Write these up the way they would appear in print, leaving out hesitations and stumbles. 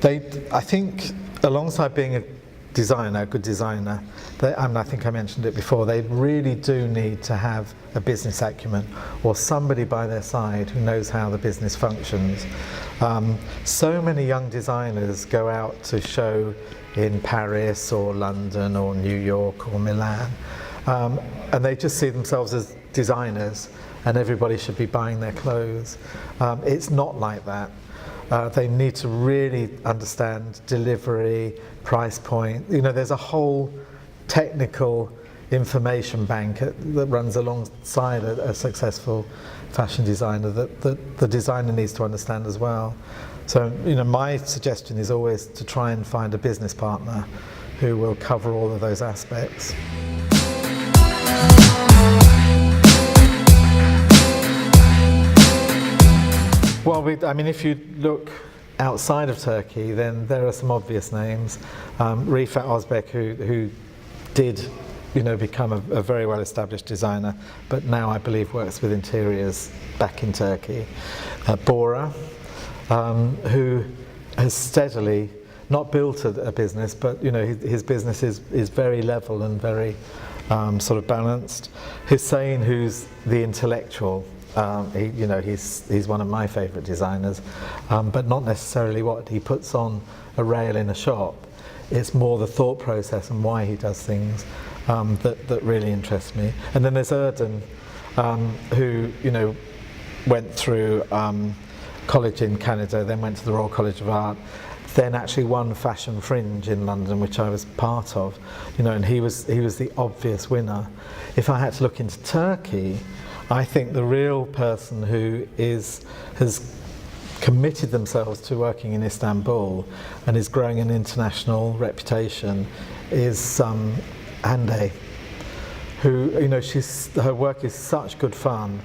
I think, alongside being a designer, a good designer, I think I mentioned it before, they really do need to have a business acumen or somebody by their side who knows how the business functions. So many young designers go out to show in Paris or London or New York or Milan, and they just see themselves as designers and everybody should be buying their clothes. It's not like that. They need to really understand delivery, price point. You know, there's a whole technical information bank that runs alongside a successful fashion designer that the designer needs to understand as well. So, you know, my suggestion is always to try and find a business partner who will cover all of those aspects. Well, I mean, if you look outside of Turkey, then there are some obvious names. Rifat Ozbek, who did, you know, become a very well-established designer, but now I believe works with interiors back in Turkey. Bora, who has steadily not built a business, but you know, his business is very level and very sort of balanced. Hussein, who's the intellectual. He's one of my favourite designers, but not necessarily what he puts on a rail in a shop. It's more the thought process and why he does things that really interests me. And then there's Erden, who, you know, went through college in Canada, then went to the Royal College of Art, then actually won Fashion Fringe in London, which I was part of. You know, and he was the obvious winner. If I had to look into Turkey, I think the real person who has committed themselves to working in Istanbul and is growing an international reputation is Hande, who, you know, her work is such good fun.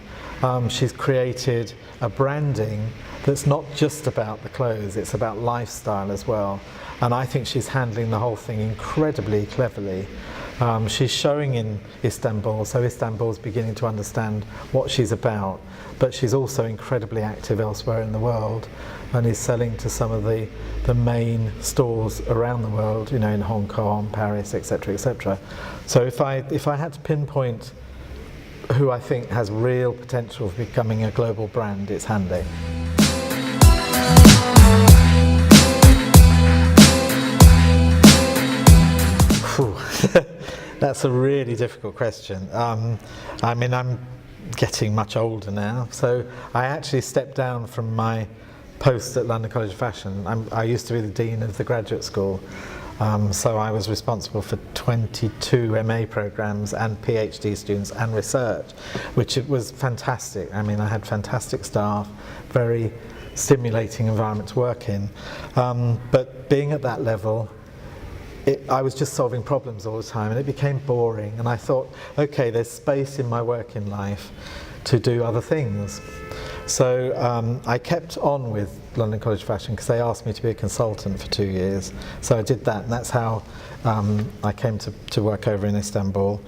She's created a branding that's not just about the clothes, it's about lifestyle as well. And I think she's handling the whole thing incredibly cleverly. She's showing in Istanbul, so Istanbul's beginning to understand what she's about, but she's also incredibly active elsewhere in the world and is selling to some of the main stores around the world, you know, in Hong Kong, Paris, etc., etc. So if I had to pinpoint who I think has real potential for becoming a global brand, it's Hande. That's a really difficult question. I mean, I'm getting much older now, so I actually stepped down from my post at London College of Fashion. I used to be the Dean of the Graduate School, so I was responsible for 22 MA programs and PhD students and research, which it was fantastic. I mean, I had fantastic staff, very stimulating environment to work in, but being at that level, I was just solving problems all the time and it became boring, and I thought, okay, there's space in my working life to do other things. So I kept on with London College of Fashion because they asked me to be a consultant for 2 years. So I did that, and that's how I came to work over in Istanbul.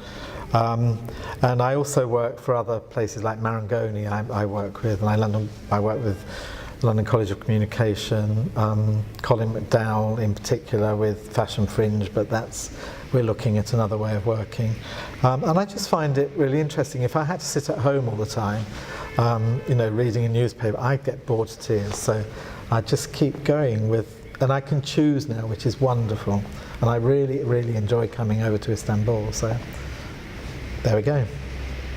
And I also work for other places like Marangoni I work with, and I work with London College of Communication, Colin McDowell in particular with Fashion Fringe, but we're looking at another way of working. And I just find it really interesting. If I had to sit at home all the time, you know, reading a newspaper, I'd get bored to tears. So I just keep going and I can choose now, which is wonderful. And I really, really enjoy coming over to Istanbul. So there we go.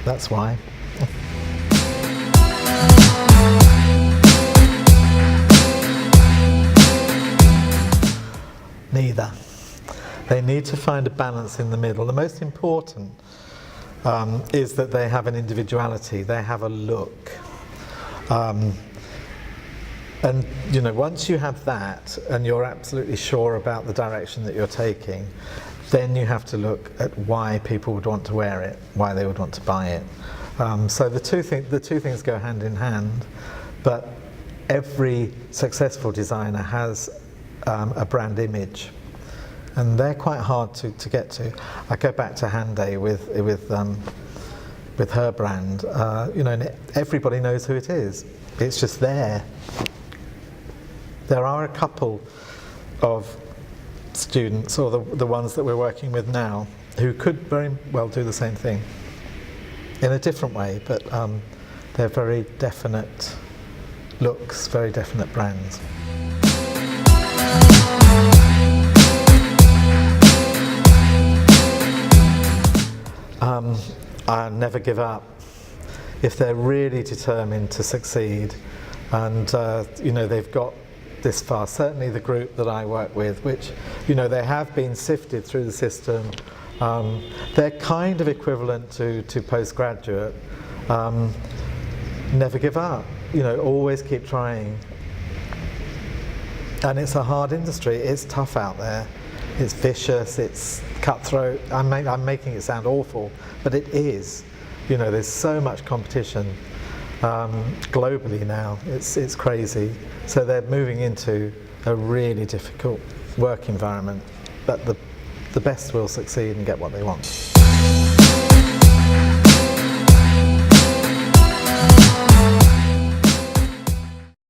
That's why. Neither. They need to find a balance in the middle. The most important is that they have an individuality, they have a look. And you know, once you have that and you're absolutely sure about the direction that you're taking, then you have to look at why people would want to wear it, why they would want to buy it. So the two things go hand in hand, but every successful designer has a brand image, and they're quite hard to get to. I go back to Hande with her brand, you know, and everybody knows who it is. It's just there. There are a couple of students, or the ones that we're working with now, who could very well do the same thing in a different way, but they're very definite looks, very definite brands. I never give up. If they're really determined to succeed, and they've got this far, certainly the group that I work with, which they have been sifted through the system, they're kind of equivalent to postgraduate. Never give up, always keep trying. And it's a hard industry, it's tough out there, it's vicious, it's cutthroat. I'm making it sound awful, but it is. There's so much competition globally now, it's crazy. So they're moving into a really difficult work environment, but the best will succeed and get what they want.